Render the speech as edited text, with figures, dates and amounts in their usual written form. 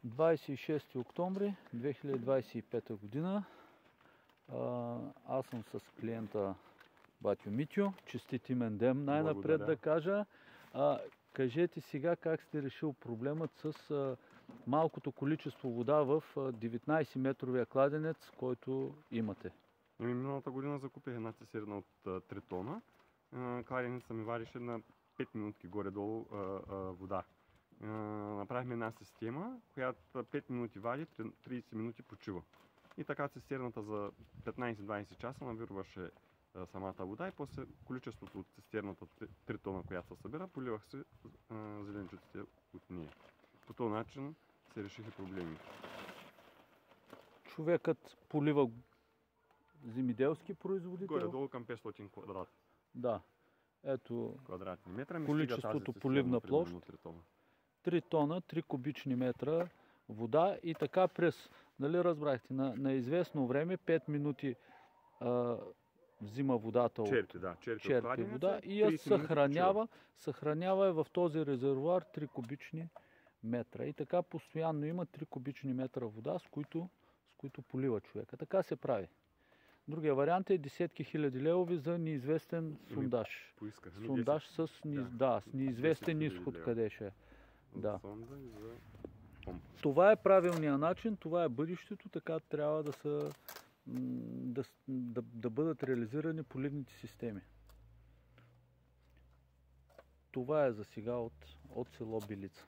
26 октомври 2025 година. Аз съм с клиента Батю Митю. Честит имен ден най-напред да кажа. Кажете сега как сте решил проблемът с малкото количество вода в 19-метровия кладенец, който имате. Миналата година закупих една цистерна от 3 тона. Кладенеца ми вареше на 5 минутки горе-долу вода. Направихме една система, която 5 минути вади, 30 минути почива. И така цистерната за 15-20 часа навирваше самата вода и после количеството от цистерната 3 тона, която се събира, поливах се зеленчуците от нея. По този начин се решиха проблемите. Човекът полива земеделски производител. Горе-долу към 500 квадрата. Да. Ето квадратни метра. количеството поливна площ. 3 тона, 3 кубични метра вода и така през, нали разбрахте, на известно време, 5 минути взима водата черпи вода и я съхранява в този резервоар 3 кубични метра. И така постоянно има 3 кубични метра вода, с които полива човека. Така се прави. Другия вариант е десетки хиляди левови за неизвестен сондаж. Сондаж с неизвестен изход къде ще е. Да. Това е правилният начин, това е бъдещето, така трябва да бъдат реализирани поливните системи. Това е за сега от село Белица.